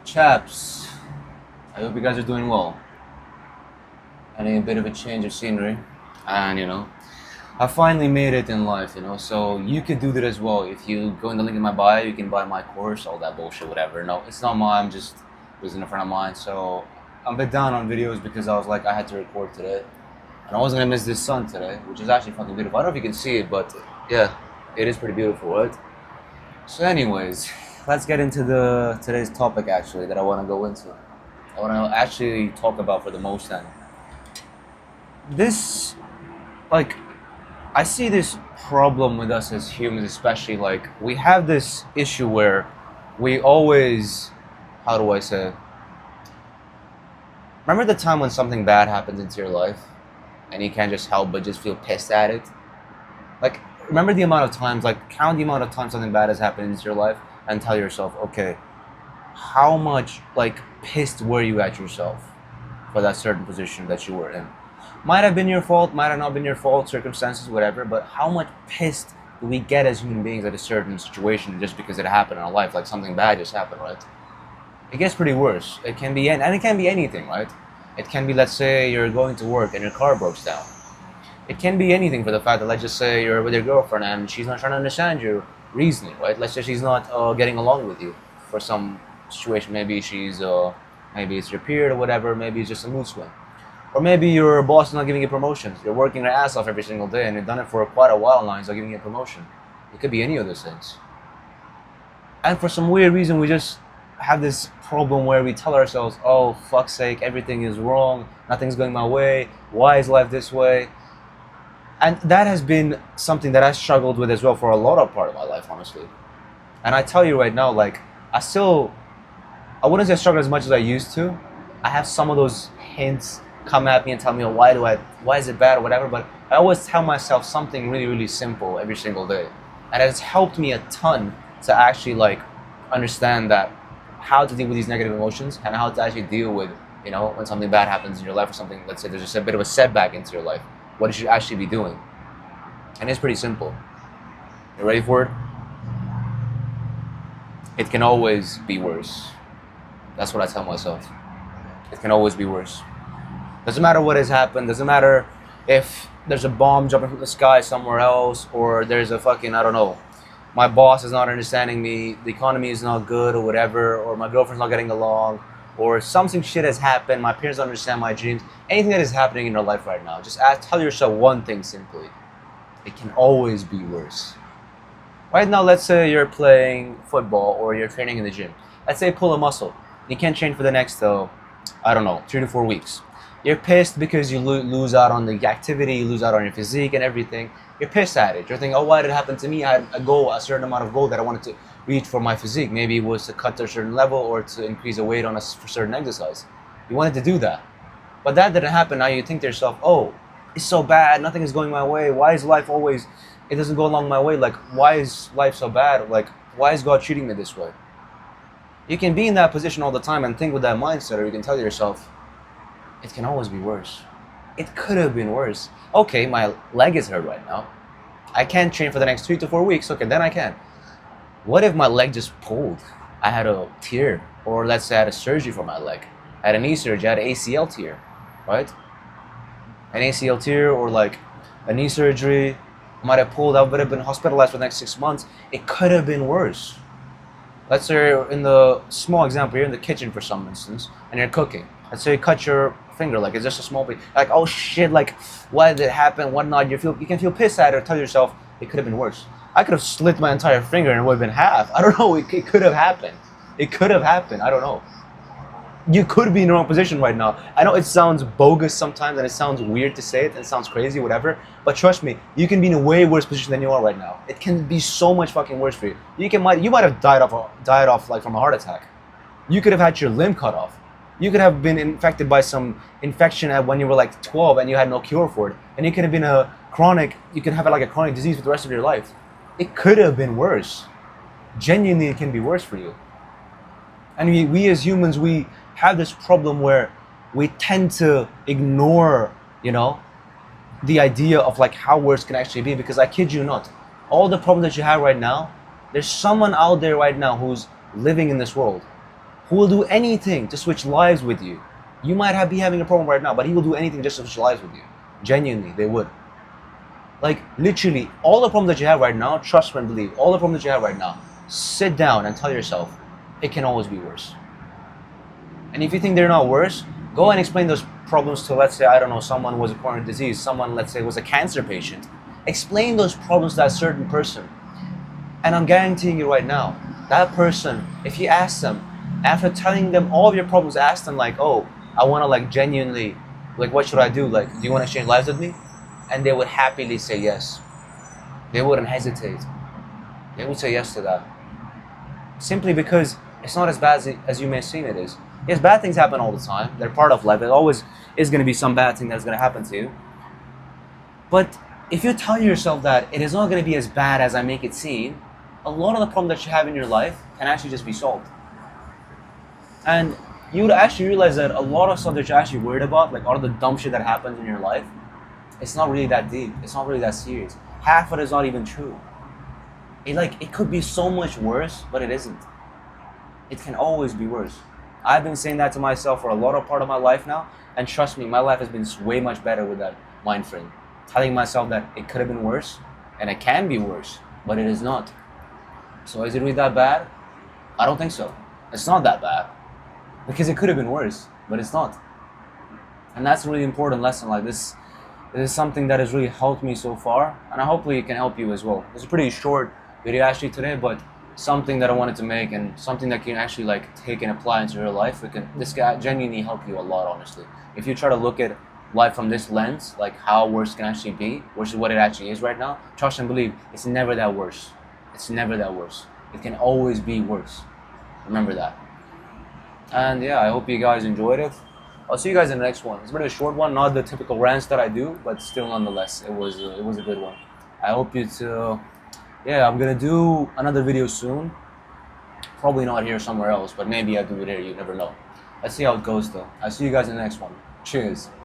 Chaps, I hope you guys are doing well. Having a bit of a change of scenery. And, I finally made it in life, so you could do that as well. If you go in the link in my bio, you can buy my course, all that bullshit, whatever. No, it's not mine, I'm just using a friend of mine. So I'm a bit down on videos because I was like, I had to record today. And I wasn't gonna miss this sun today, which is actually fucking beautiful. I don't know if you can see it, but yeah, it is pretty beautiful, right? So, anyways, let's get into the today's topic actually that I want to go into. I want to actually talk about for the most end. This, like, I see this problem with us as humans, especially like we have this issue where we always, how do I say? Remember the time when something bad happens into your life, and you can't just help but just feel pissed at it? Like, remember the amount of times, like, count the amount of times something bad has happened into your life, and tell yourself, okay, how much like pissed were you at yourself for that certain position that you were in? Might have been your fault, might have not been your fault, circumstances, whatever, but how much pissed do we get as human beings at a certain situation just because it happened in our life, like something bad just happened, right? It gets pretty worse. It can be, and it can be anything, right? It can be, let's say you're going to work and your car breaks down. It can be anything for the fact that, let's just say you're with your girlfriend and she's not trying to understand your reasoning, right? Let's say she's not getting along with you for some situation. Maybe it's your period or whatever. Maybe it's just a mood swing. Or maybe your boss is not giving you promotions. You're working your ass off every single day and you've done it for quite a while now. He's not giving you a promotion. It could be any of those things. And for some weird reason, we just have this problem where we tell ourselves, oh, fuck's sake, everything is wrong. Nothing's going my way. Why is life this way? And that has been something that I struggled with as well for a lot of part of my life, honestly. And I tell you right now, like, I wouldn't say I struggle as much as I used to. I have some of those hints come at me and tell me, oh, why is it bad or whatever, but I always tell myself something really, really simple every single day. And it's helped me a ton to actually, like, understand that how to deal with these negative emotions and how to actually deal with, when something bad happens in your life or something, let's say there's just a bit of a setback into your life, what you should actually be doing. And it's pretty simple. You ready for it? It can always be worse. That's what I tell myself. It can always be worse. Doesn't matter what has happened. Doesn't matter if there's a bomb jumping from the sky somewhere else, or there's a fucking, I don't know, my boss is not understanding me, the economy is not good or whatever, or my girlfriend's not getting along, or something shit has happened, my parents don't understand my dreams. Anything that is happening in your life right now, just tell yourself one thing simply. It can always be worse. Right now, let's say you're playing football or you're training in the gym. Let's say pull a muscle. You can't train for the next, I don't know, 3 to 4 weeks. You're pissed because you lose out on the activity, you lose out on your physique and everything. You're pissed at it. You're thinking, oh, why did it happen to me? I had a certain amount of goal that I wanted to reach for my physique. Maybe it was to cut to a certain level or to increase the weight on a certain exercise. You wanted to do that. But that didn't happen. Now you think to yourself, oh, it's so bad. Nothing is going my way. Why is life always, it doesn't go along my way? Like, why is life so bad? Like, why is God treating me this way? You can be in that position all the time and think with that mindset, or you can tell yourself, it can always be worse. It could have been worse. Okay, my leg is hurt right now. I can't train for the next 3 to 4 weeks. Okay, then I can. What if my leg just pulled? I had a tear, or let's say I had a surgery for my leg. I had a knee surgery, I had an ACL tear, right? An ACL tear or like a knee surgery, might have pulled, I would have been hospitalized for the next 6 months. It could have been worse. Let's say in the small example, you're in the kitchen for some instance, and you're cooking. Let's say you cut your finger, like it's just a small bit, like, oh shit, like, why did it happen, whatnot, you can feel pissed at it, or tell yourself, it could have been worse. I could have slit my entire finger and it would have been half. I don't know, it could have happened. It could have happened, I don't know. You could be in the wrong position right now. I know it sounds bogus sometimes and it sounds weird to say it and it sounds crazy, whatever, but trust me, you can be in a way worse position than you are right now. It can be so much fucking worse for you. You might have died off like from a heart attack. You could have had your limb cut off. You could have been infected by some infection when you were like 12 and you had no cure for it. And you could have been you could have like a chronic disease for the rest of your life. It could have been worse. Genuinely, it can be worse for you. And we as humans, we have this problem where we tend to ignore, the idea of like how worse can actually be, because I kid you not, all the problems that you have right now, There's someone out there right now who's living in this world, who will do anything to switch lives with you. You might be having a problem right now, but he will do anything just to switch lives with you. Genuinely, they would. Like, literally, all the problems that you have right now, trust and believe, all the problems that you have right now, sit down and tell yourself, it can always be worse. And if you think they're not worse, go and explain those problems to, let's say, I don't know, someone was a chronic disease, someone, let's say, was a cancer patient. Explain those problems to that certain person. And I'm guaranteeing you right now, that person, if you ask them, after telling them all of your problems, ask them like, oh, I want to like genuinely, like, what should I do? Like, do you want to exchange lives with me? And they would happily say yes. They wouldn't hesitate. They would say yes to that. Simply because it's not as bad as you may seem it is. Yes, bad things happen all the time. They're part of life. There always is going to be some bad thing that's going to happen to you. But if you tell yourself that it is not going to be as bad as I make it seem, a lot of the problems that you have in your life can actually just be solved. And you would actually realize that a lot of stuff that you're actually worried about, like all of the dumb shit that happens in your life, it's not really that deep. It's not really that serious. Half of it is not even true. It could be so much worse, but it isn't. It can always be worse. I've been saying that to myself for a lot of part of my life now, and trust me, my life has been way much better with that mind frame. Telling myself that it could have been worse, and it can be worse, but it is not. So is it really that bad? I don't think so. It's not that bad. Because it could have been worse, but it's not. And that's a really important lesson. Like this is something that has really helped me so far, and hopefully it can help you as well. It's a pretty short video actually today, but something that I wanted to make and something that can actually like take and apply into your life. This can genuinely help you a lot, honestly. If you try to look at life from this lens, like how worse can actually be versus what it actually is right now, trust and believe, it's never that worse. It's never that worse. It can always be worse. Remember that. And yeah, I hope you guys enjoyed it. I'll see you guys in the next one. It's a bit of a short one, not the typical rants that I do, but still nonetheless, it was a good one. I hope you to, yeah, I'm gonna do another video soon. Probably not here, somewhere else, but maybe I'll do it here, you never know. Let's see how it goes though. I'll see you guys in the next one. Cheers.